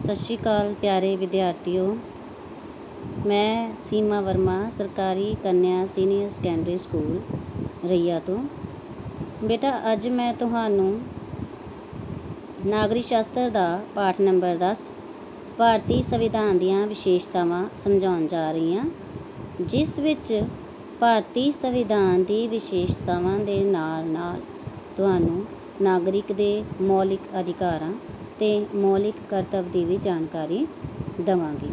सत श्री अकाल प्यारे विद्यार्थियों। मैं सीमा वर्मा सरकारी कन्या सीनियर सैकेंडरी स्कूल रईया तो बेटा अज मैं तुहानू नागरिक शास्त्र का पाठ नंबर 10 भारतीय संविधान दीयां विशेषतावां समझाउण जा रही हाँ, जिस विच भारतीय संविधान की विशेषतावां दे नाल तुहानू नागरिक दे मौलिक अधिकारां ते मौलिक करतव्य की भी जानकारी देवांगी।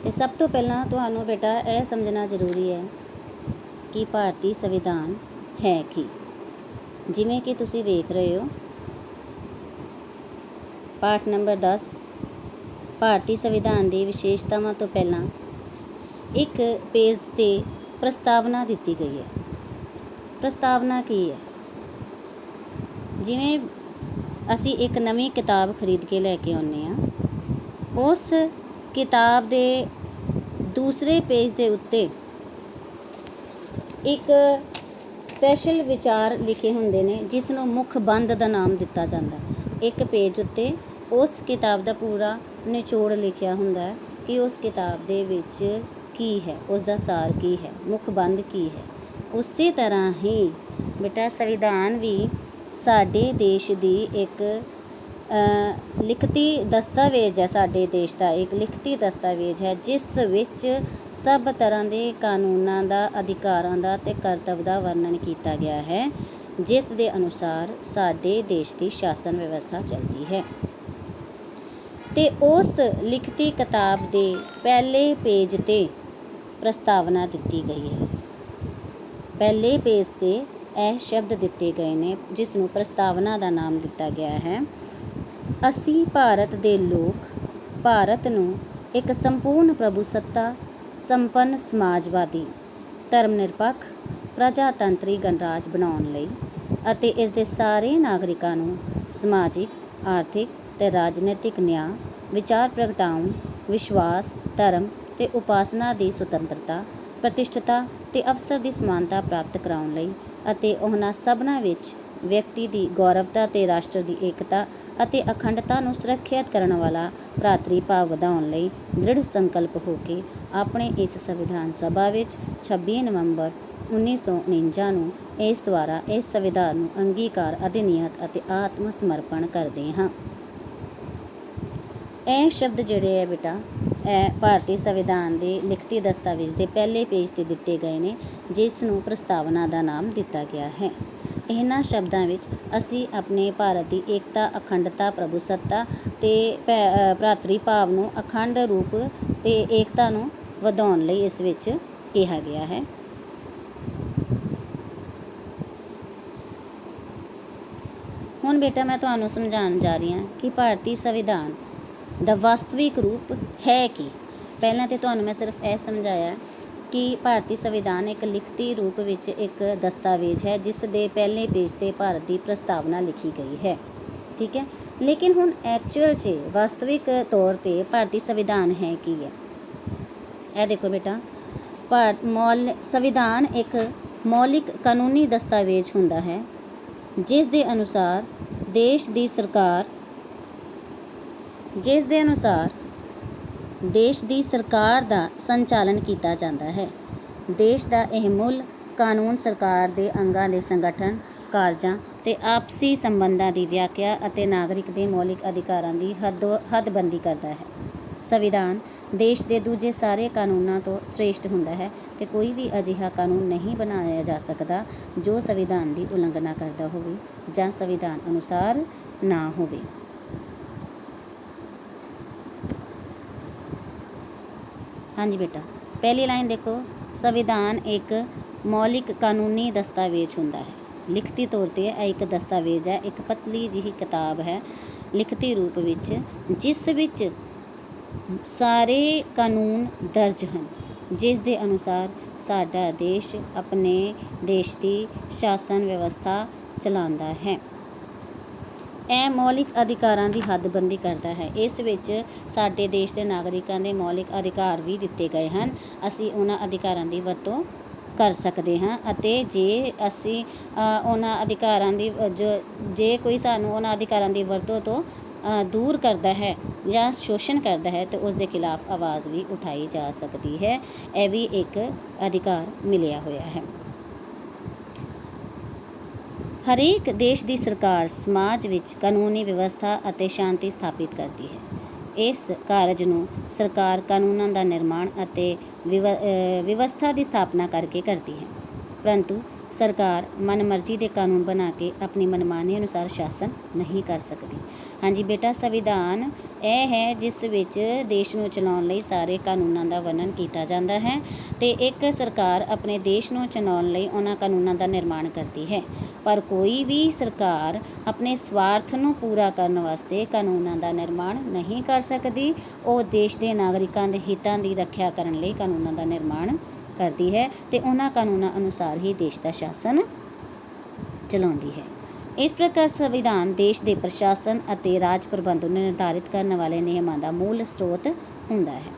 तो सब तो पहला तुहानू बेटा यह समझना जरूरी है कि भारतीय संविधान है की। जिमें कि तुसी वेख रहे हो पाठ नंबर 10 भारतीय संविधान की विशेषतावां तो पहला एक पेज ते प्रस्तावना दी गई है। प्रस्तावना की है? जिमें असी एक नवी किताब खरीद के लैके आने हाँ, उस किताब के दूसरे पेज के उत्ते एक स्पैशल विचार लिखे होंदे ने जिसनों मुख बंद का नाम दिता जाता है। एक पेज उत्ते उस किताब का पूरा निचोड़ लिखिया होंदा है कि उस किताब दे विच की है, उसका सार की है, मुख बंद की है। उसी तरह ही बेटा संविधान भी साडे देश की एक लिखती दस्तावेज है। साडे देश का एक लिखती दस्तावेज है जिस विच सब तरह के कानूनों का, अधिकारां का ते करतव्य का वर्णन किया गया है, जिस दे अनुसार साडे देश की शासन व्यवस्था चलती है। ते उस लिखती किताब के पहले पेज ते प्रस्तावना दी गई है। पहले पेज ते यह शब्द दिते गए ने जिसनों प्रस्तावना का नाम दिता गया है। असी भारत दे लोग भारत नूं एक संपूर्ण प्रभुसत्ता संपन्न समाजवादी धर्मनिरपक्ष प्रजातंत्री गणराज बनाउण लई अते इस दे सारे नागरिकां नूं समाजिक, आर्थिक ते राजनीतिक न्याय, विचार प्रगटाउण, विश्वास, धर्म ते उपासना की सुतंत्रता, प्रतिष्ठता ते अवसर की समानता प्राप्त कराउण लई अते उन्हां सबना विच व्यक्ति की गौरवता ते राष्ट्र की एकता अते अखंडता नूं सुरੱਖਿਅਤ करने वाला भ्रातरी भाव ਵਧਾਉਣ लई दृढ़ संकल्प होके अपने इस संविधान सभा विच 26 नवंबर 1949 नूं इस द्वारा इस संविधान नूं अंगीकार अधिनियत अते आत्म समर्पण करते हाँ। यह शब्द जिहड़े है बेटा भारतीय संविधान के लिखती दस्तावेज के पहले पेज ते दिते गए ने जिसनों प्रस्तावना का नाम दिता गया है। इन्हां शब्दां विच असी अपने भारत की एकता, अखंडता, प्रभुसत्ता ते भ्रातरी भाव नूं अखंड रूप ते एकता नूं ਵਧਾਉਣ लई इस विच कहा गया है। हुण बेटा मैं तुहानूं समझाउण जा रही हाँ कि भारतीय संविधान दा वास्तविक रूप है कि। पहलां तो तुहानूं मैं सिर्फ यह समझाया कि भारतीय संविधान एक लिखती रूप विच एक दस्तावेज है जिस दे पहले पेज ते भारत की प्रस्तावना लिखी गई है, ठीक है। लेकिन हुण एक्चुअल च वास्तविक तौर पर भारतीय संविधान है की है। यह देखो बेटा संविधान एक मौलिक कानूनी दस्तावेज हुंदा है जिस दे अनुसार देश की सरकार का संचालन किया जाता है। देश का यह मूल कानून सरकार के अंगां के संगठन, कारजां ते आपसी संबंधां की व्याख्या अते नागरिक के मौलिक अधिकारां की हदबंदी करता है। संविधान देश के दूजे सारे कानूनों तो श्रेष्ठ हुंदा है ते कोई भी अजिहा कानून नहीं बनाया जा सकता जो संविधान की उलंघना करता होवे जां संविधान अनुसार ना होवे। हाँ जी बेटा, पहली लाइन देखो, संविधान एक मौलिक कानूनी दस्तावेज हुंदा है। लिखती तौर पर एक दस्तावेज है, एक पतली जी किताब है लिखती रूप विच जिस विच सारे कानून दर्ज हैं जिस दे अनुसार साडा देश अपने देश की शासन व्यवस्था चलाता है। यह मौलिक अधिकारां की हदबंदी करता है। इस विच साडे देश के नागरिकां दे मौलिक अधिकार भी दिते गए हैं। असी उन्हां अधिकारां की वरतों कर सकते हाँ अते जे असी उन्हां अधिकारां दी जे कोई सानूं उन्हां अधिकारां की वरतों तो ਦੂਰ ਕਰਦਾ ਹੈ ਜਾਂ ਸ਼ੋਸ਼ਣ ਕਰਦਾ ਹੈ ਤਾਂ ਉਸ ਦੇ ਖਿਲਾਫ ਆਵਾਜ਼ ਵੀ ਉਠਾਈ ਜਾ ਸਕਦੀ ਹੈ। ਇਹ ਵੀ ਇੱਕ ਅਧਿਕਾਰ ਮਿਲਿਆ ਹੋਇਆ ਹੈ। ਹਰੇਕ ਦੇਸ਼ ਦੀ ਸਰਕਾਰ ਸਮਾਜ ਵਿੱਚ ਕਾਨੂੰਨੀ ਵਿਵਸਥਾ ਅਤੇ ਸ਼ਾਂਤੀ ਸਥਾਪਿਤ ਕਰਦੀ ਹੈ। ਇਸ ਕਾਰਜ ਨੂੰ ਸਰਕਾਰ ਕਾਨੂੰਨਾਂ ਦਾ ਨਿਰਮਾਣ ਅਤੇ ਵਿਵਸਥਾ ਦੀ ਸਥਾਪਨਾ ਕਰਕੇ ਕਰਦੀ ਹੈ, ਪਰੰਤੂ ਸਰਕਾਰ ਮਨਮਰਜ਼ੀ ਦੇ ਕਾਨੂੰਨ ਬਣਾ ਕੇ ਆਪਣੀ ਮਨਮਾਨੀ ਅਨੁਸਾਰ ਸ਼ਾਸਨ ਨਹੀਂ ਕਰ ਸਕਦੀ। ਹਾਂਜੀ ਬੇਟਾ, ਸੰਵਿਧਾਨ ਇਹ ਹੈ ਜਿਸ ਵਿੱਚ ਦੇਸ਼ ਨੂੰ ਚਲਾਉਣ ਲਈ ਸਾਰੇ ਕਾਨੂੰਨਾਂ ਦਾ ਵਰਣਨ ਕੀਤਾ ਜਾਂਦਾ ਹੈ ਅਤੇ ਇੱਕ ਸਰਕਾਰ ਆਪਣੇ ਦੇਸ਼ ਨੂੰ ਚਲਾਉਣ ਲਈ ਉਹਨਾਂ ਕਾਨੂੰਨਾਂ ਦਾ ਨਿਰਮਾਣ ਕਰਦੀ ਹੈ। ਪਰ ਕੋਈ ਵੀ ਸਰਕਾਰ ਆਪਣੇ ਸਵਾਰਥ ਨੂੰ ਪੂਰਾ ਕਰਨ ਵਾਸਤੇ ਕਾਨੂੰਨਾਂ ਦਾ ਨਿਰਮਾਣ ਨਹੀਂ ਕਰ ਸਕਦੀ। ਉਹ ਦੇਸ਼ ਦੇ ਨਾਗਰਿਕਾਂ ਦੇ ਹਿੱਤਾਂ ਦੀ ਰੱਖਿਆ ਕਰਨ ਲਈ ਕਾਨੂੰਨਾਂ ਦਾ ਨਿਰਮਾਣ ਕਰਦੀ ਹੈ ਅਤੇ ਉਹਨਾਂ ਕਾਨੂੰਨਾਂ ਅਨੁਸਾਰ ਹੀ ਦੇਸ਼ ਦਾ ਸ਼ਾਸਨ ਚਲਾਉਂਦੀ ਹੈ। ਇਸ ਪ੍ਰਕਾਰ ਸੰਵਿਧਾਨ ਦੇਸ਼ ਦੇ ਪ੍ਰਸ਼ਾਸਨ ਅਤੇ ਰਾਜ ਪ੍ਰਬੰਧ ਨੂੰ ਨਿਰਧਾਰਿਤ ਕਰਨ ਵਾਲੇ ਨਿਯਮਾਂ ਦਾ ਮੂਲ ਸਰੋਤ ਹੁੰਦਾ ਹੈ।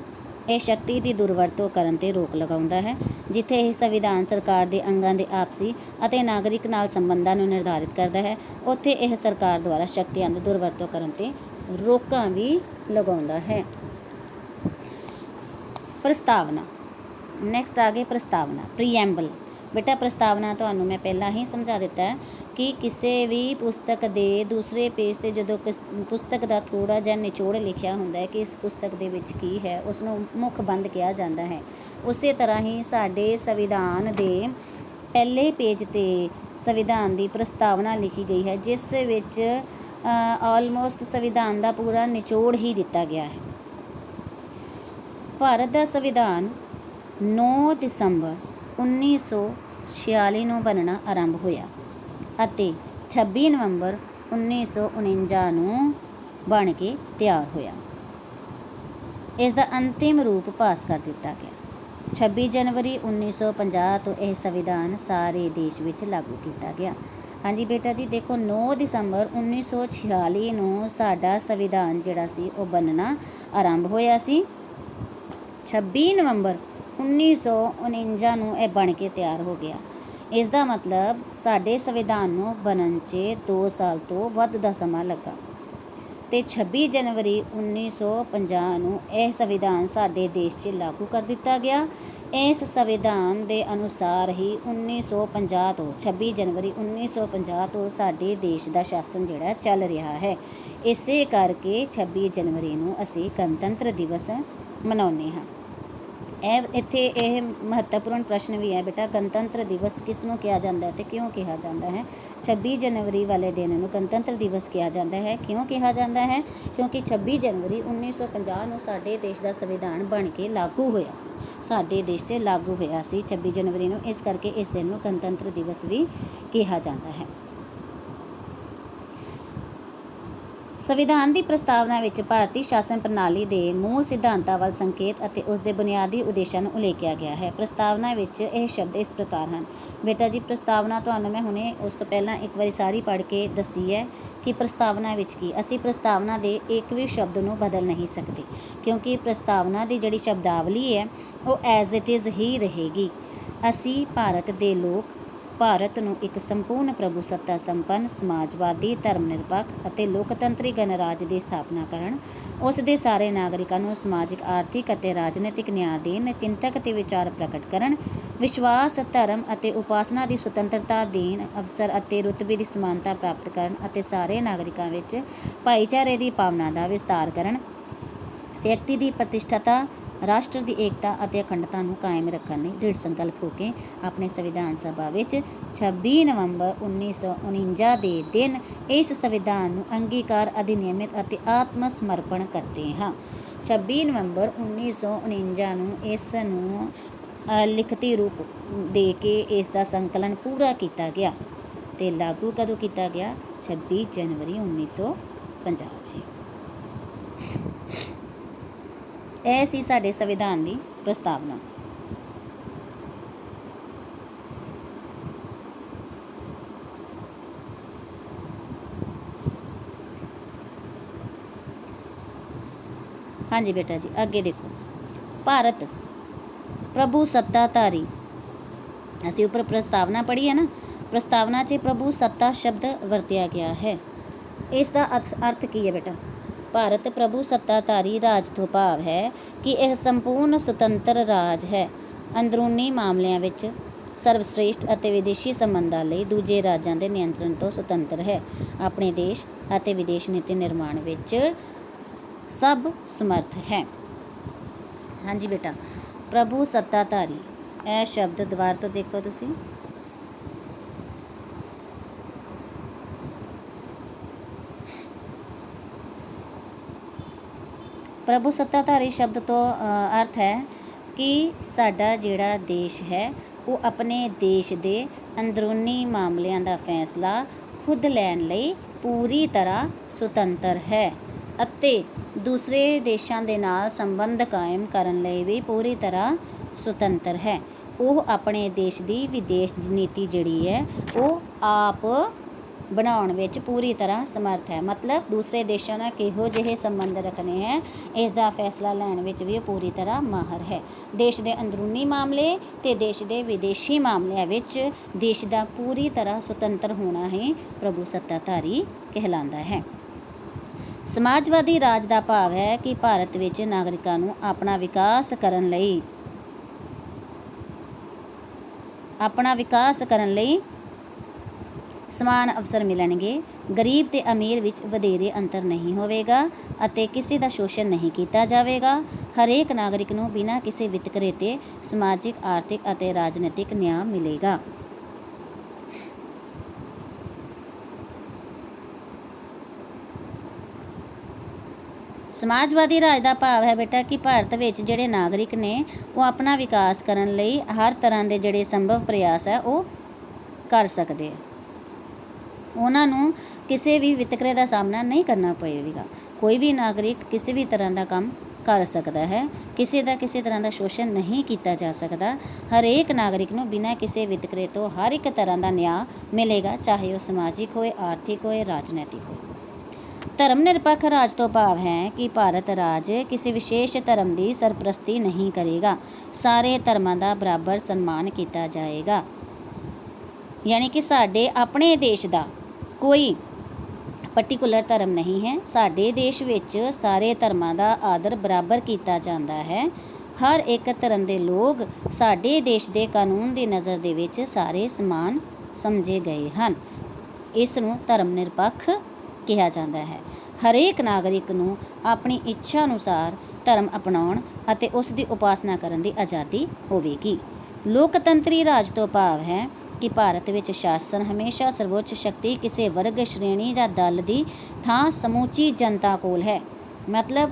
ਇਹ ਸ਼ਕਤੀ ਦੀ ਦੁਰਵਰਤੋਂ ਕਰਨ 'ਤੇ ਰੋਕ ਲਗਾਉਂਦਾ ਹੈ। ਜਿੱਥੇ ਇਹ ਸੰਵਿਧਾਨ ਸਰਕਾਰ ਦੇ ਅੰਗਾਂ ਦੇ ਆਪਸੀ ਅਤੇ ਨਾਗਰਿਕ ਨਾਲ ਸੰਬੰਧਾਂ ਨੂੰ ਨਿਰਧਾਰਿਤ ਕਰਦਾ ਹੈ, ਉੱਥੇ ਇਹ ਸਰਕਾਰ ਦੁਆਰਾ ਸ਼ਕਤੀਆਂ ਦੀ ਦੁਰਵਰਤੋਂ ਕਰਨ 'ਤੇ ਰੋਕਾਂ ਵੀ ਲਗਾਉਂਦਾ ਹੈ। ਪ੍ਰਸਤਾਵਨਾ। ਨੈਕਸਟ ਆ ਗਈ ਪ੍ਰਸਤਾਵਨਾ, ਪ੍ਰੀਐਂਬਲ। ਬੇਟਾ ਪ੍ਰਸਤਾਵਨਾ ਤੁਹਾਨੂੰ ਮੈਂ ਪਹਿਲਾਂ ਹੀ ਸਮਝਾ ਦਿੱਤਾ ਹੈ ਕਿ ਕਿਸੇ ਵੀ ਪੁਸਤਕ ਦੇ ਦੂਸਰੇ ਪੇਜ 'ਤੇ ਜਦੋਂ ਪੁਸਤਕ ਦਾ ਥੋੜ੍ਹਾ ਜਿਹਾ ਨਿਚੋੜ ਲਿਖਿਆ ਹੁੰਦਾ ਹੈ ਕਿ ਇਸ ਪੁਸਤਕ ਦੇ ਵਿੱਚ ਕੀ ਹੈ, ਉਸ ਨੂੰ ਮੁੱਖ ਬੰਦ ਕਿਹਾ ਜਾਂਦਾ ਹੈ। ਉਸੇ ਤਰ੍ਹਾਂ ਹੀ ਸਾਡੇ ਸੰਵਿਧਾਨ ਦੇ ਪਹਿਲੇ ਪੇਜ 'ਤੇ ਸੰਵਿਧਾਨ ਦੀ ਪ੍ਰਸਤਾਵਨਾ ਲਿਖੀ ਗਈ ਹੈ, ਜਿਸ ਵਿੱਚ ਆਲਮੋਸਟ ਸੰਵਿਧਾਨ ਦਾ ਪੂਰਾ ਨਿਚੋੜ ਹੀ ਦਿੱਤਾ ਗਿਆ ਹੈ। ਭਾਰਤ ਦਾ ਸੰਵਿਧਾਨ 9 ਦਸੰਬਰ 1946 ਨੂੰ ਬਣਨਾ ਆਰੰਭ ਹੋਇਆ ਅਤੇ 26 ਨਵੰਬਰ 1949 ਨੂੰ ਬਣ ਕੇ ਤਿਆਰ ਹੋਇਆ। ਇਸ ਦਾ ਅੰਤਿਮ ਰੂਪ ਪਾਸ ਕਰ ਦਿੱਤਾ ਗਿਆ। 26 ਜਨਵਰੀ 1950 ਤੋਂ ਇਹ ਸੰਵਿਧਾਨ ਸਾਰੇ ਦੇਸ਼ ਵਿੱਚ ਲਾਗੂ ਕੀਤਾ ਗਿਆ। ਹਾਂਜੀ ਬੇਟਾ ਜੀ ਦੇਖੋ, 9 ਦਸੰਬਰ 1946 ਨੂੰ ਸਾਡਾ ਸੰਵਿਧਾਨ ਜਿਹੜਾ ਸੀ ਉਹ ਬਣਨਾ ਆਰੰਭ ਹੋਇਆ ਸੀ। 26 ਨਵੰਬਰ 1949 ਨੂੰ ਇਹ ਬਣ ਕੇ ਤਿਆਰ ਹੋ ਗਿਆ। ਇਸ ਦਾ ਮਤਲਬ ਸਾਡੇ ਸੰਵਿਧਾਨ ਨੂੰ ਬਣਨ 'ਚ 2 ਸਾਲ ਤੋਂ ਵੱਧ ਦਾ ਸਮਾਂ ਲੱਗਾ ਅਤੇ 26 ਜਨਵਰੀ 1950 ਨੂੰ ਇਹ ਸੰਵਿਧਾਨ ਸਾਡੇ ਦੇਸ਼ 'ਚ ਲਾਗੂ ਕਰ ਦਿੱਤਾ ਗਿਆ। ਇਸ ਸੰਵਿਧਾਨ ਦੇ ਅਨੁਸਾਰ ਹੀ 1950 ਤੋਂ 26 ਜਨਵਰੀ 1950 ਤੋਂ ਸਾਡੇ ਦੇਸ਼ ਦਾ ਸ਼ਾਸਨ ਜਿਹੜਾ ਚੱਲ ਰਿਹਾ ਹੈ। ਇਸੇ ਕਰਕੇ 26 ਜਨਵਰੀ ਨੂੰ ਅਸੀਂ ਗਣਤੰਤਰ ਦਿਵਸ ਮਨਾਉਂਦੇ ਹਾਂ। ਇੱਥੇ ਇਹ ਮਹੱਤਵਪੂਰਨ ਪ੍ਰਸ਼ਨ ਵੀ ਹੈ ਬੇਟਾ, ਗਣਤੰਤਰ ਦਿਵਸ ਕਿਸ ਨੂੰ ਕਿਹਾ ਜਾਂਦਾ ਹੈ ਅਤੇ ਕਿਉਂ ਕਿਹਾ ਜਾਂਦਾ ਹੈ? 26 ਜਨਵਰੀ ਵਾਲੇ ਦਿਨ ਨੂੰ ਗਣਤੰਤਰ ਦਿਵਸ ਕਿਹਾ ਜਾਂਦਾ ਹੈ। ਕਿਉਂ ਕਿਹਾ ਜਾਂਦਾ ਹੈ? ਕਿਉਂਕਿ 26 ਜਨਵਰੀ 1950 ਨੂੰ ਸਾਡੇ ਦੇਸ਼ ਦਾ ਸੰਵਿਧਾਨ ਬਣ ਕੇ ਲਾਗੂ ਹੋਇਆ ਸੀ, ਸਾਡੇ ਦੇਸ਼ 'ਤੇ ਲਾਗੂ ਹੋਇਆ ਸੀ 26 ਜਨਵਰੀ ਨੂੰ। ਇਸ ਕਰਕੇ ਇਸ ਦਿਨ ਨੂੰ ਗਣਤੰਤਰ ਦਿਵਸ ਵੀ ਕਿਹਾ ਜਾਂਦਾ ਹੈ। ਸੰਵਿਧਾਨ ਦੀ ਪ੍ਰਸਤਾਵਨਾ ਵਿੱਚ ਭਾਰਤੀ ਸ਼ਾਸਨ ਪ੍ਰਣਾਲੀ ਦੇ ਮੂਲ ਸਿਧਾਂਤਾਂ ਵੱਲ ਸੰਕੇਤ ਅਤੇ ਉਸ ਦੇ ਬੁਨਿਆਦੀ ਉਦੇਸ਼ਾਂ ਨੂੰ ਉਲੇਖਿਆ ਗਿਆ ਹੈ। ਪ੍ਰਸਤਾਵਨਾ ਵਿੱਚ ਇਹ ਸ਼ਬਦ ਇਸ ਪ੍ਰਕਾਰ ਹਨ। ਬੇਟਾ ਜੀ ਪ੍ਰਸਤਾਵਨਾ ਤੁਹਾਨੂੰ ਮੈਂ ਹੁਣੇ ਉਸ ਤੋਂ ਪਹਿਲਾਂ ਇੱਕ ਵਾਰੀ ਸਾਰੀ ਪੜ੍ਹ ਕੇ ਦੱਸੀ ਹੈ ਕਿ ਪ੍ਰਸਤਾਵਨਾ ਵਿੱਚ ਕੀ। ਅਸੀਂ ਪ੍ਰਸਤਾਵਨਾ ਦੇ ਇੱਕ ਵੀ ਸ਼ਬਦ ਨੂੰ ਬਦਲ ਨਹੀਂ ਸਕਦੇ, ਕਿਉਂਕਿ ਪ੍ਰਸਤਾਵਨਾ ਦੀ ਜਿਹੜੀ ਸ਼ਬਦਾਵਲੀ ਹੈ ਉਹ ਐਜ਼ ਇਟ ਇਜ਼ ਹੀ ਰਹੇਗੀ। ਅਸੀਂ ਭਾਰਤ ਦੇ ਲੋਕ ਭਾਰਤ ਨੂੰ ਇੱਕ ਸੰਪੂਰਨ ਪ੍ਰਭੂ ਸੱਤਾ ਸੰਪੰਨ ਸਮਾਜਵਾਦੀ, ਧਰਮ ਨਿਰਪੱਖ ਅਤੇ ਲੋਕਤੰਤਰੀ ਗਣਰਾਜ ਦੀ ਸਥਾਪਨਾ ਕਰਨ, ਉਸ ਦੇ ਸਾਰੇ ਨਾਗਰਿਕਾਂ ਨੂੰ ਸਮਾਜਿਕ, ਆਰਥਿਕ ਅਤੇ ਰਾਜਨੀਤਿਕ ਨਿਆਂ ਦੇਣ, ਚਿੰਤਕ ਅਤੇ ਵਿਚਾਰ ਪ੍ਰਗਟ ਕਰਨ, ਵਿਸ਼ਵਾਸ, ਧਰਮ ਅਤੇ ਉਪਾਸਨਾ ਦੀ ਸੁਤੰਤਰਤਾ ਦੇਣ, ਅਵਸਰ ਅਤੇ ਰੁਤਬੇ ਦੀ ਸਮਾਨਤਾ ਪ੍ਰਾਪਤ ਕਰਨ ਅਤੇ ਸਾਰੇ ਨਾਗਰਿਕਾਂ ਵਿੱਚ ਭਾਈਚਾਰੇ ਦੀ ਭਾਵਨਾ ਦਾ ਵਿਸਤਾਰ ਕਰਨ, ਵਿਅਕਤੀ ਦੀ ਪ੍ਰਤਿਸ਼ਠਤਾ, ਰਾਸ਼ਟਰ ਦੀ ਏਕਤਾ ਅਤੇ ਅਖੰਡਤਾ ਨੂੰ ਕਾਇਮ ਰੱਖਣ ਲਈ ਦ੍ਰਿੜ ਸੰਕਲਪ ਹੋ ਕੇ ਆਪਣੇ ਸੰਵਿਧਾਨ ਸਭਾ ਵਿੱਚ 26 ਨਵੰਬਰ 1949 ਦੇ ਦਿਨ ਇਸ ਸੰਵਿਧਾਨ ਨੂੰ ਅੰਗੀਕਾਰ, ਅਧਿਨਿਯਮਿਤ ਅਤੇ ਆਤਮ ਸਮਰਪਣ ਕਰਦੇ ਹਾਂ। 26 ਨਵੰਬਰ 1949 ਨੂੰ ਇਸ ਨੂੰ ਲਿਖਤੀ ਰੂਪ ਦੇ ਕੇ ਇਸ ਦਾ ਸੰਕਲਨ ਪੂਰਾ ਕੀਤਾ ਗਿਆ ਅਤੇ ਲਾਗੂ ਕਦੋਂ ਕੀਤਾ ਗਿਆ? 26 ਜਨਵਰੀ 1950 'ਚ। ਇਹ ਸੀ ਸਾਡੇ ਸੰਵਿਧਾਨ ਦੀ ਪ੍ਰਸਤਾਵਨਾ। ਹਾਂਜੀ ਬੇਟਾ ਜੀ ਅੱਗੇ ਦੇਖੋ, ਭਾਰਤ ਪ੍ਰਭੂ ਸੱਤਾਧਾਰੀ। ਅਸੀਂ ਉੱਪਰ ਪ੍ਰਸਤਾਵਨਾ ਪੜ੍ਹੀ ਹੈ ਨਾ, ਪ੍ਰਸਤਾਵਨਾ 'ਚ ਪ੍ਰਭੂ ਸੱਤਾ ਸ਼ਬਦ ਵਰਤਿਆ ਗਿਆ ਹੈ। ਇਸ ਦਾ ਅਰਥ ਕੀ ਹੈ ਬੇਟਾ? ਭਾਰਤ ਪ੍ਰਭੂ ਸੱਤਾਧਾਰੀ ਰਾਜ ਤੋਂ ਭਾਵ ਹੈ ਕਿ ਇਹ ਸੰਪੂਰਨ ਸੁਤੰਤਰ ਰਾਜ ਹੈ। ਅੰਦਰੂਨੀ ਮਾਮਲਿਆਂ ਵਿੱਚ ਸਰਵਸ਼੍ਰੇਸ਼ਟ ਅਤੇ ਵਿਦੇਸ਼ੀ ਸੰਬੰਧਾਂ ਲਈ ਦੂਜੇ ਰਾਜਾਂ ਦੇ ਨਿਯੰਤਰਣ ਤੋਂ ਸੁਤੰਤਰ ਹੈ। ਆਪਣੇ ਦੇਸ਼ ਅਤੇ ਵਿਦੇਸ਼ ਨੀਤੀ ਨਿਰਮਾਣ ਵਿੱਚ ਸਭ ਸਮਰੱਥ ਹੈ। ਹਾਂਜੀ ਬੇਟਾ, ਪ੍ਰਭੂ ਸੱਤਾਧਾਰੀ, ਇਹ ਸ਼ਬਦ ਦੁਬਾਰਾ ਤੋਂ ਦੇਖੋ ਤੁਸੀਂ। ਪ੍ਰਭੂ ਸੱਤਾਧਾਰੀ ਸ਼ਬਦ ਤੋਂ ਅਰਥ ਹੈ ਕਿ ਸਾਡਾ ਜਿਹੜਾ ਦੇਸ਼ ਹੈ ਉਹ ਆਪਣੇ ਦੇਸ਼ ਦੇ ਅੰਦਰੂਨੀ ਮਾਮਲਿਆਂ ਦਾ ਫੈਸਲਾ ਖੁਦ ਲੈਣ ਲਈ ਪੂਰੀ ਤਰ੍ਹਾਂ ਸੁਤੰਤਰ ਹੈ ਅਤੇ ਦੂਸਰੇ ਦੇਸ਼ਾਂ ਦੇ ਨਾਲ ਸੰਬੰਧ ਕਾਇਮ ਕਰਨ ਲਈ ਵੀ ਪੂਰੀ ਤਰ੍ਹਾਂ ਸੁਤੰਤਰ ਹੈ। ਉਹ ਆਪਣੇ ਦੇਸ਼ ਦੀ ਵਿਦੇਸ਼ ਨੀਤੀ ਜਿਹੜੀ ਹੈ ਉਹ ਆਪ ਬਣਾਉਣ ਵਿੱਚ ਪੂਰੀ ਤਰ੍ਹਾਂ ਸਮਰੱਥ ਹੈ। ਮਤਲਬ ਦੂਸਰੇ ਦੇਸ਼ਾਂ ਨਾਲ ਕਿਹੋ ਜਿਹੇ ਸੰਬੰਧ ਰੱਖਣੇ ਹੈ ਇਸ ਦਾ ਫੈਸਲਾ ਲੈਣ ਵਿੱਚ ਵੀ ਉਹ ਪੂਰੀ ਤਰ੍ਹਾਂ ਮਾਹਰ ਹੈ। ਦੇਸ਼ ਦੇ ਅੰਦਰੂਨੀ ਮਾਮਲੇ ਅਤੇ ਦੇਸ਼ ਦੇ ਵਿਦੇਸ਼ੀ ਮਾਮਲਿਆਂ ਵਿੱਚ ਦੇਸ਼ ਦਾ ਪੂਰੀ ਤਰ੍ਹਾਂ ਸੁਤੰਤਰ ਹੋਣਾ ਹੀ ਪ੍ਰਭੂ ਸੱਤਾਧਾਰੀ ਕਹਿਲਾਂਦਾ ਹੈ। ਸਮਾਜਵਾਦੀ ਰਾਜ ਦਾ ਭਾਵ ਹੈ ਕਿ ਭਾਰਤ ਵਿੱਚ ਨਾਗਰਿਕਾਂ ਨੂੰ ਆਪਣਾ ਵਿਕਾਸ ਕਰਨ ਲਈ ਸਮਾਨ ਅਵਸਰ ਮਿਲਣਗੇ। ਗਰੀਬ ਤੇ ਅਮੀਰ ਵਿੱਚ ਵਧੇਰੇ ਅੰਤਰ ਨਹੀਂ ਹੋਵੇਗਾ ਅਤੇ ਕਿਸੇ ਦਾ ਸ਼ੋਸ਼ਣ ਨਹੀਂ ਕੀਤਾ ਜਾਵੇਗਾ। ਹਰੇਕ ਨਾਗਰਿਕ ਨੂੰ ਬਿਨਾਂ ਕਿਸੇ ਵਿਤਕਰੇ ਤੇ ਸਮਾਜਿਕ, ਆਰਥਿਕ ਅਤੇ ਰਾਜਨੀਤਿਕ ਨਿਆਂ ਮਿਲੇਗਾ। ਸਮਾਜਵਾਦੀ ਰਾਜ ਦਾ ਭਾਵ ਹੈ ਬੇਟਾ ਕਿ ਭਾਰਤ ਵਿੱਚ ਜਿਹੜੇ ਨਾਗਰਿਕ ਨੇ ਉਹ ਆਪਣਾ ਵਿਕਾਸ ਕਰਨ ਲਈ ਹਰ ਤਰ੍ਹਾਂ ਦੇ ਜਿਹੜੇ ਸੰਭਵ ਪ੍ਰਯਾਸ ਹੈ ਉਹ ਕਰ ਸਕਦੇ ਆ। ਉਹਨਾਂ ਨੂੰ ਕਿਸੇ ਵੀ ਵਿਤਕਰੇ ਦਾ ਸਾਹਮਣਾ ਨਹੀਂ ਕਰਨਾ ਪਵੇਗਾ। ਕੋਈ ਵੀ ਨਾਗਰਿਕ ਕਿਸੇ ਵੀ ਤਰ੍ਹਾਂ ਦਾ ਕੰਮ ਕਰ ਸਕਦਾ ਹੈ। ਕਿਸੇ ਦਾ ਕਿਸੇ ਤਰ੍ਹਾਂ ਦਾ ਸ਼ੋਸ਼ਣ ਨਹੀਂ ਕੀਤਾ ਜਾ ਸਕਦਾ। ਹਰੇਕ ਨਾਗਰਿਕ ਨੂੰ ਬਿਨਾਂ ਕਿਸੇ ਵਿਤਕਰੇ ਤੋਂ ਹਰ ਇੱਕ ਤਰ੍ਹਾਂ ਦਾ ਨਿਆਂ ਮਿਲੇਗਾ, ਚਾਹੇ ਉਹ ਸਮਾਜਿਕ ਹੋਏ, ਆਰਥਿਕ ਹੋਏ, ਰਾਜਨੀਤਿਕ ਹੋਏ। ਧਰਮ ਨਿਰਪੱਖ ਰਾਜ ਤੋਂ ਭਾਵ ਹੈ ਕਿ ਭਾਰਤ ਰਾਜ ਕਿਸੇ ਵਿਸ਼ੇਸ਼ ਧਰਮ ਦੀ ਸਰਪ੍ਰਸਤੀ ਨਹੀਂ ਕਰੇਗਾ। ਸਾਰੇ ਧਰਮਾਂ ਦਾ ਬਰਾਬਰ ਸਨਮਾਨ ਕੀਤਾ ਜਾਏਗਾ। ਯਾਨੀ ਕਿ ਸਾਡੇ ਆਪਣੇ ਦੇਸ਼ ਦਾ ਕੋਈ ਪਰਟੀਕੂਲਰ ਧਰਮ ਨਹੀਂ ਹੈ। ਸਾਡੇ ਦੇਸ਼ ਵਿੱਚ ਸਾਰੇ ਧਰਮਾਂ ਦਾ ਆਦਰ ਬਰਾਬਰ ਕੀਤਾ ਜਾਂਦਾ ਹੈ। ਹਰ ਇੱਕ ਧਰਮ ਦੇ ਲੋਕ ਸਾਡੇ ਦੇਸ਼ ਦੇ ਕਾਨੂੰਨ ਦੀ ਨਜ਼ਰ ਦੇ ਵਿੱਚ ਸਾਰੇ ਸਮਾਨ ਸਮਝੇ ਗਏ ਹਨ। ਇਸ ਨੂੰ ਧਰਮ ਨਿਰਪੱਖ ਕਿਹਾ ਜਾਂਦਾ ਹੈ। ਹਰੇਕ ਨਾਗਰਿਕ ਨੂੰ ਆਪਣੀ ਇੱਛਾ ਅਨੁਸਾਰ ਧਰਮ ਅਪਣਾਉਣ ਅਤੇ ਉਸ ਦੀ ਉਪਾਸਨਾ ਕਰਨ ਦੀ ਆਜ਼ਾਦੀ ਹੋਵੇਗੀ। ਲੋਕਤੰਤਰੀ ਰਾਜ ਤੋਂ ਭਾਵ ਹੈ ਕਿ ਭਾਰਤ ਵਿੱਚ ਸ਼ਾਸਨ ਹਮੇਸ਼ਾ ਸਰਵਉੱਚ ਸ਼ਕਤੀ ਕਿਸੇ ਵਰਗ, ਸ਼੍ਰੇਣੀ ਜਾਂ ਦਲ ਦੀ ਥਾਂ ਸਮੁੱਚੀ ਜਨਤਾ ਕੋਲ ਹੈ। ਮਤਲਬ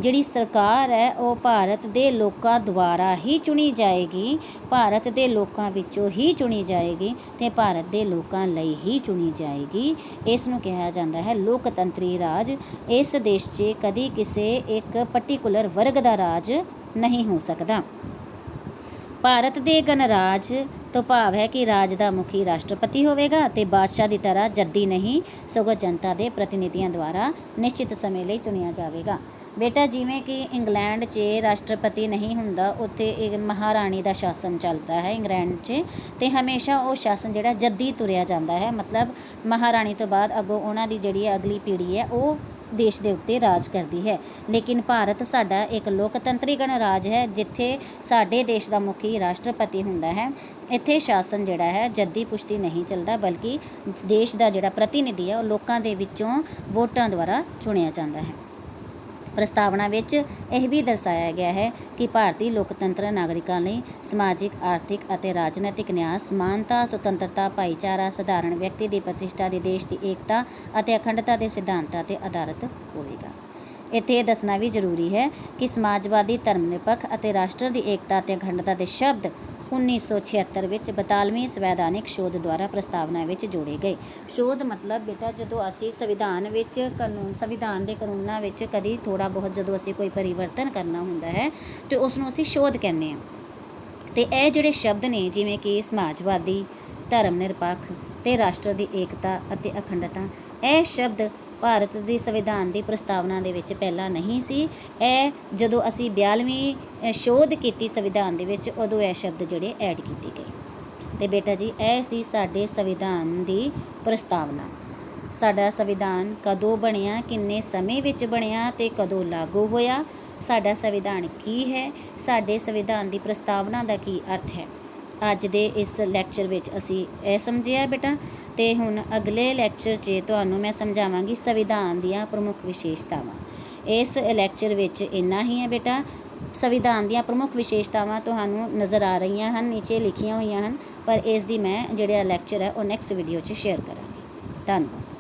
ਜਿਹੜੀ ਸਰਕਾਰ ਹੈ ਉਹ ਭਾਰਤ ਦੇ ਲੋਕਾਂ ਦੁਆਰਾ ਹੀ ਚੁਣੀ ਜਾਏਗੀ, ਭਾਰਤ ਦੇ ਲੋਕਾਂ ਵਿੱਚੋਂ ਹੀ ਚੁਣੀ ਜਾਏਗੀ ਅਤੇ ਭਾਰਤ ਦੇ ਲੋਕਾਂ ਲਈ ਹੀ ਚੁਣੀ ਜਾਏਗੀ। ਇਸ ਨੂੰ ਕਿਹਾ ਜਾਂਦਾ ਹੈ ਲੋਕਤੰਤਰੀ ਰਾਜ। ਇਸ ਦੇਸ਼ 'ਚ ਕਦੀ ਕਿਸੇ ਇੱਕ ਪਰਟੀਕੂਲਰ ਵਰਗ ਦਾ ਰਾਜ ਨਹੀਂ ਹੋ ਸਕਦਾ। ਭਾਰਤ ਦੇ ਗਣਰਾਜ ਤੋਂ ਭਾਵ ਹੈ ਕਿ ਰਾਜ ਦਾ ਮੁਖੀ ਰਾਸ਼ਟਰਪਤੀ ਹੋਵੇਗਾ ਅਤੇ ਬਾਦਸ਼ਾਹ ਦੀ ਤਰ੍ਹਾਂ ਜੱਦੀ ਨਹੀਂ, ਸਗੋਂ ਜਨਤਾ ਦੇ ਪ੍ਰਤੀਨਿਧੀਆਂ ਦੁਆਰਾ ਨਿਸ਼ਚਿਤ ਸਮੇਂ ਲਈ ਚੁਣਿਆ ਜਾਵੇਗਾ। ਬੇਟਾ ਜਿਵੇਂ ਕਿ ਇੰਗਲੈਂਡ 'ਚ ਰਾਸ਼ਟਰਪਤੀ ਨਹੀਂ ਹੁੰਦਾ, ਉੱਥੇ ਇੱਕ ਮਹਾਰਾਣੀ ਦਾ ਸ਼ਾਸਨ ਚੱਲਦਾ ਹੈ ਇੰਗਲੈਂਡ 'ਚ, ਅਤੇ ਹਮੇਸ਼ਾ ਉਹ ਸ਼ਾਸਨ ਜਿਹੜਾ ਜੱਦੀ ਤੁਰਿਆ ਜਾਂਦਾ ਹੈ। ਮਤਲਬ ਮਹਾਰਾਣੀ ਤੋਂ ਬਾਅਦ ਅੱਗੋਂ ਉਹਨਾਂ ਦੀ ਜਿਹੜੀ ਅਗਲੀ ਪੀੜ੍ਹੀ ਹੈ ਉਹ ਦੇਸ਼ ਦੇ ਉੱਤੇ ਰਾਜ ਕਰਦੀ ਹੈ। ਲੇਕਿਨ ਭਾਰਤ ਸਾਡਾ ਇੱਕ ਲੋਕਤੰਤਰੀ ਗਣਰਾਜ ਹੈ ਜਿੱਥੇ ਸਾਡੇ ਦੇਸ਼ ਦਾ ਮੁਖੀ ਰਾਸ਼ਟਰਪਤੀ ਹੁੰਦਾ ਹੈ। ਇੱਥੇ ਸ਼ਾਸਨ ਜਿਹੜਾ ਹੈ ਜੱਦੀ ਪੁਸ਼ਤੀ ਨਹੀਂ ਚੱਲਦਾ, ਬਲਕਿ ਦੇਸ਼ ਦਾ ਜਿਹੜਾ ਪ੍ਰਤੀਨਿਧੀ ਹੈ ਉਹ ਲੋਕਾਂ ਦੇ ਵਿੱਚੋਂ ਵੋਟਾਂ ਦੁਆਰਾ ਚੁਣਿਆ ਜਾਂਦਾ ਹੈ। ਪ੍ਰਸਤਾਵਨਾ ਵਿੱਚ ਇਹ ਵੀ ਦਰਸਾਇਆ ਗਿਆ ਹੈ ਕਿ ਭਾਰਤੀ ਲੋਕਤੰਤਰ ਨਾਗਰਿਕਾਂ ਲਈ ਸਮਾਜਿਕ, ਆਰਥਿਕ ਅਤੇ ਰਾਜਨੀਤਿਕ ਨਿਆਂ, ਸਮਾਨਤਾ, ਸੁਤੰਤਰਤਾ, ਭਾਈਚਾਰਾ, ਸਧਾਰਨ ਵਿਅਕਤੀ ਦੀ ਪ੍ਰਤਿਸ਼ਠਾ ਦੀ ਦੇਸ਼ ਦੀ ਏਕਤਾ ਅਤੇ ਅਖੰਡਤਾ ਦੇ ਸਿਧਾਂਤਾਂ 'ਤੇ ਆਧਾਰਿਤ ਹੋਵੇਗਾ। ਇੱਥੇ ਇਹ ਦੱਸਣਾ ਵੀ ਜ਼ਰੂਰੀ ਹੈ ਕਿ ਸਮਾਜਵਾਦੀ, ਧਰਮ ਨਿਰਪੱਖ ਅਤੇ ਰਾਸ਼ਟਰ ਦੀ ਏਕਤਾ ਅਤੇ ਅਖੰਡਤਾ ਦੇ ਸ਼ਬਦ 1976 ਵਿੱਚ 42ਵੀਂ ਸੰਵਿਧਾਨਿਕ ਸੋਧ ਦੁਆਰਾ ਪ੍ਰਸਤਾਵਨਾ ਵਿੱਚ ਜੋੜੇ ਗਏ। ਸੋਧ ਮਤਲਬ ਬੇਟਾ ਜਦੋਂ ਅਸੀਂ ਸੰਵਿਧਾਨ ਵਿੱਚ ਸੰਵਿਧਾਨ ਦੇ ਕਾਨੂੰਨਾਂ ਵਿੱਚ ਕਦੀ ਥੋੜ੍ਹਾ ਬਹੁਤ ਜਦੋਂ ਅਸੀਂ ਕੋਈ ਪਰਿਵਰਤਨ ਕਰਨਾ ਹੁੰਦਾ ਹੈ ਅਤੇ ਉਸ ਨੂੰ ਅਸੀਂ ਸੋਧ ਕਹਿੰਦੇ ਹਾਂ। ਅਤੇ ਇਹ ਜਿਹੜੇ ਸ਼ਬਦ ਨੇ ਜਿਵੇਂ ਕਿ ਸਮਾਜਵਾਦੀ, ਧਰਮ ਨਿਰਪੱਖ ਅਤੇ ਰਾਸ਼ਟਰ ਦੀ ਏਕਤਾ ਅਤੇ ਅਖੰਡਤਾ, ਇਹ ਸ਼ਬਦ ਭਾਰਤ ਦੀ ਸੰਵਿਧਾਨ ਦੀ ਪ੍ਰਸਤਾਵਨਾ ਦੇ ਵਿੱਚ ਪਹਿਲਾਂ ਨਹੀਂ ਸੀ। ਇਹ ਜਦੋਂ ਅਸੀਂ 42ਵੀਂ ਸੋਧ ਕੀਤੀ ਸੰਵਿਧਾਨ ਦੇ ਵਿੱਚ ਉਦੋਂ ਇਹ ਸ਼ਬਦ ਜਿਹੜੇ ਐਡ ਕੀਤੇ ਗਏ। ਅਤੇ ਬੇਟਾ ਜੀ ਇਹ ਸੀ ਸਾਡੇ ਸੰਵਿਧਾਨ ਦੀ ਪ੍ਰਸਤਾਵਨਾ। ਸਾਡਾ ਸੰਵਿਧਾਨ ਕਦੋਂ ਬਣਿਆ, ਕਿੰਨੇ ਸਮੇਂ ਵਿੱਚ ਬਣਿਆ ਅਤੇ ਕਦੋਂ ਲਾਗੂ ਹੋਇਆ, ਸਾਡਾ ਸੰਵਿਧਾਨ ਕੀ ਹੈ, ਸਾਡੇ ਸੰਵਿਧਾਨ ਦੀ ਪ੍ਰਸਤਾਵਨਾ ਦਾ ਕੀ ਅਰਥ ਹੈ। ਅੱਜ ਦੇ ਇਸ ਲੈਕਚਰ ਵਿੱਚ ਅਸੀਂ ਇਹ ਸਮਝਿਆ ਬੇਟਾ। ਅਤੇ ਹੁਣ ਅਗਲੇ ਲੈਕਚਰ 'ਚ ਤੁਹਾਨੂੰ ਮੈਂ ਸਮਝਾਵਾਂਗੀ ਸੰਵਿਧਾਨ ਦੀਆਂ ਪ੍ਰਮੁੱਖ ਵਿਸ਼ੇਸ਼ਤਾਵਾਂ। ਇਸ ਲੈਕਚਰ ਵਿੱਚ ਇੰਨਾ ਹੀ ਹੈ ਬੇਟਾ। ਸੰਵਿਧਾਨ ਦੀਆਂ ਪ੍ਰਮੁੱਖ ਵਿਸ਼ੇਸ਼ਤਾਵਾਂ ਤੁਹਾਨੂੰ ਨਜ਼ਰ ਆ ਰਹੀਆਂ ਹਨ, ਨੀਚੇ ਲਿਖੀਆਂ ਹੋਈਆਂ ਹਨ, ਪਰ ਇਸ ਦੀ ਮੈਂ ਜਿਹੜਾ ਲੈਕਚਰ ਹੈ ਉਹ ਨੈਕਸਟ ਵੀਡੀਓ 'ਚ ਸ਼ੇਅਰ ਕਰਾਂਗੀ। ਧੰਨਵਾਦ।